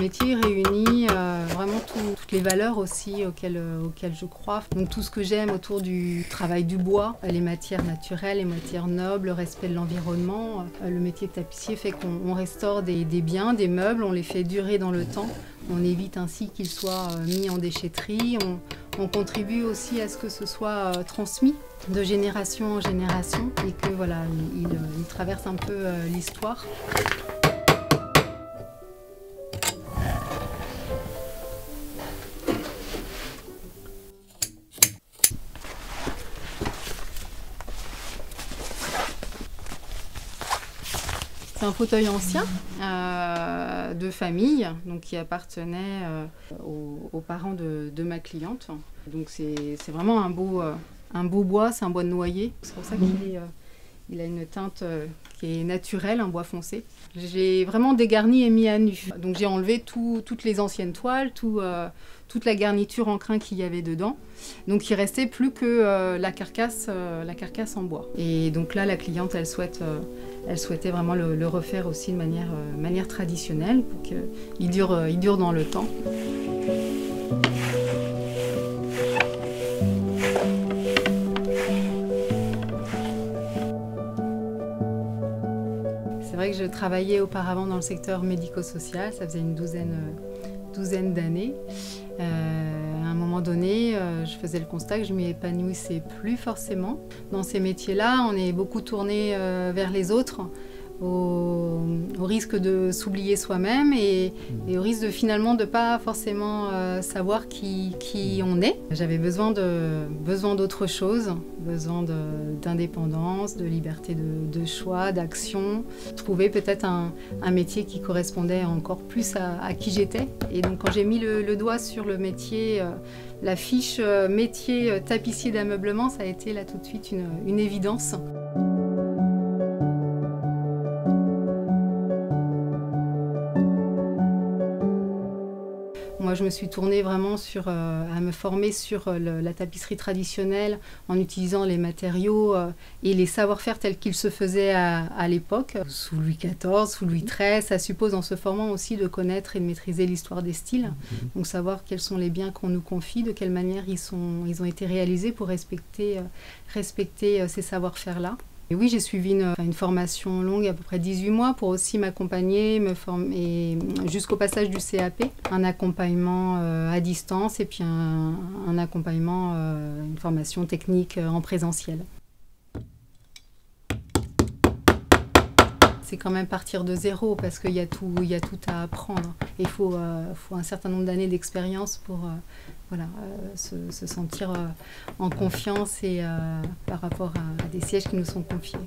métier réunit vraiment toutes les valeurs aussi auxquelles je crois. Donc tout ce que j'aime autour du travail du bois, les matières naturelles, les matières nobles, le respect de l'environnement. Le métier de tapissier fait qu'on restaure des biens, des meubles, on les fait durer dans le temps. On évite ainsi qu'ils soient mis en déchetterie. On contribue aussi à ce que ce soit transmis de génération en génération et que voilà, il traverse un peu l'histoire. C'est un fauteuil ancien de famille, donc qui appartenait aux parents de ma cliente. Donc c'est vraiment un beau bois, c'est un bois de noyer. C'est pour ça qu'il a une teinte qui est naturelle, un bois foncé. J'ai vraiment dégarni et mis à nu. Donc j'ai enlevé toutes les anciennes toiles, toute la garniture en crin qu'il y avait dedans. Donc il restait plus que la carcasse en bois. Et donc là, la cliente, elle souhaitait vraiment le refaire aussi de manière traditionnelle pour qu'il dure dans le temps. C'est vrai que je travaillais auparavant dans le secteur médico-social, ça faisait une douzaine d'années. À un moment donné, je faisais le constat que je ne m'y épanouissais plus forcément. Dans ces métiers-là, on est beaucoup tourné vers les autres, au risque de s'oublier soi-même et au risque de finalement de ne pas forcément savoir qui on est. J'avais besoin d'autre chose, besoin d'indépendance, de liberté de choix, d'action. Trouver peut-être un métier qui correspondait encore plus à qui j'étais. Et donc quand j'ai mis le doigt sur le métier, la fiche métier tapissier d'ameublement, ça a été là tout de suite une évidence. Moi, je me suis tournée vraiment à me former sur la tapisserie traditionnelle en utilisant les matériaux et les savoir-faire tels qu'ils se faisaient à l'époque, sous Louis XIV, sous Louis XIII. Ça suppose en se formant aussi de connaître et de maîtriser l'histoire des styles. Donc savoir quels sont les biens qu'on nous confie, de quelle manière ils ont été réalisés pour respecter ces savoir-faire-là. Et oui, j'ai suivi une formation longue, à peu près 18 mois, pour aussi m'accompagner, me former jusqu'au passage du CAP. Un accompagnement à distance et puis un accompagnement, une formation technique en présentiel. C'est quand même partir de zéro parce qu'il y a tout à apprendre. Il faut un certain nombre d'années d'expérience pour se sentir en confiance et par rapport à des sièges qui nous sont confiés.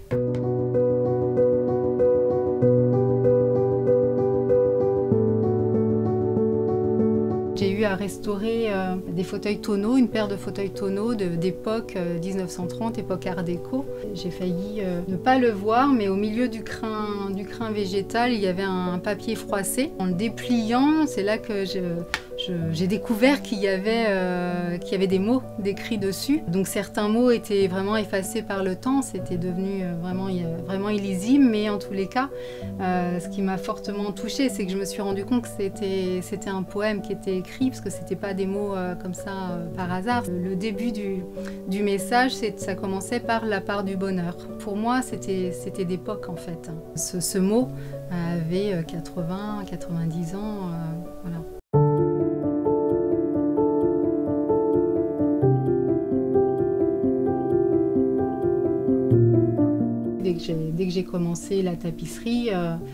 J'ai eu à restaurer des fauteuils tonneaux, une paire de fauteuils tonneaux d'époque 1930, époque art déco. J'ai failli ne pas le voir, mais au milieu du crin végétal, il y avait un papier froissé. En le dépliant, c'est là que j'ai découvert qu'il y avait des mots décrits dessus. Donc certains mots étaient vraiment effacés par le temps, c'était devenu vraiment illisible, mais en tous les cas, ce qui m'a fortement touchée, c'est que je me suis rendu compte que c'était un poème qui était écrit, parce que c'était pas des mots comme ça par hasard. Le début du message, ça commençait par la part du bonheur. Pour moi, c'était d'époque en fait. Ce mot avait 90 ans, voilà. Dès que j'ai commencé la tapisserie,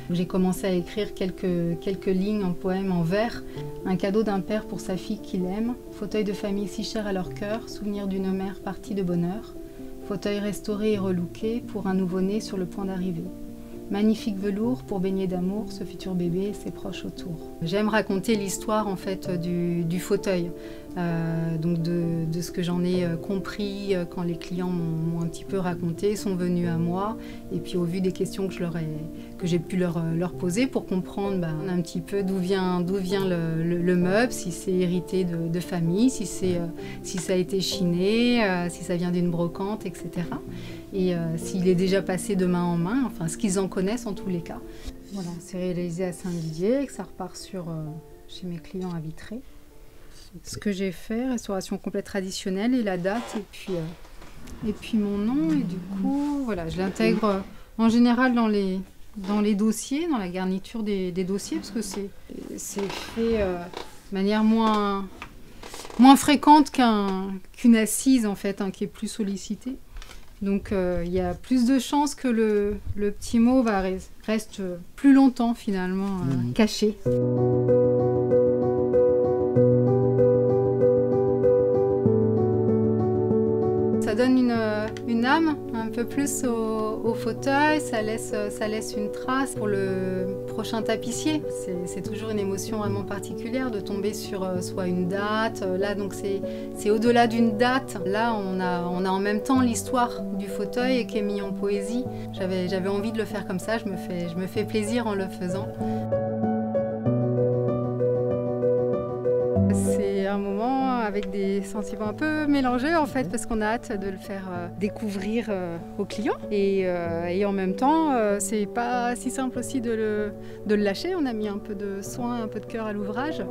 j'ai commencé à écrire quelques lignes en poème en vers. Un cadeau d'un père pour sa fille qu'il aime, fauteuil de famille si cher à leur cœur, souvenir d'une mère partie de bonheur, fauteuil restauré et relooké pour un nouveau-né sur le point d'arriver. Magnifique velours pour baigner d'amour ce futur bébé et ses proches autour. J'aime raconter l'histoire en fait du fauteuil, donc de ce que j'en ai compris quand les clients m'ont un petit peu raconté, sont venus à moi, et puis au vu des questions que j'ai pu leur poser pour comprendre un petit peu d'où vient le meuble, si c'est hérité de famille, si ça a été chiné, si ça vient d'une brocante, etc. Et s'il est déjà passé de main en main, enfin ce qu'ils en connaissent en tous les cas. Voilà, c'est réalisé à Saint-Didier et que ça repart chez mes clients à Vitré. Ce que j'ai fait, restauration complète traditionnelle et la date et puis mon nom. Et du coup, voilà, je l'intègre en général dans les dossiers, dans la garniture des dossiers, parce que c'est fait de manière moins fréquente qu'une assise en fait, qui est plus sollicitée. Donc il y a plus de chances que le petit mot reste plus longtemps finalement caché. Ça donne une âme un peu plus au fauteuil, ça laisse une trace pour le prochain tapissier. C'est toujours une émotion vraiment particulière de tomber sur soit une date, là donc c'est au-delà d'une date. Là on a en même temps l'histoire du fauteuil qui est mis en poésie. J'avais envie de le faire comme ça, je me fais plaisir en le faisant. C'est un moment avec des sentiments un peu mélangés en fait, parce qu'on a hâte de le faire découvrir aux clients et en même temps c'est pas si simple aussi de le lâcher. On a mis un peu de soin, un peu de cœur à l'ouvrage.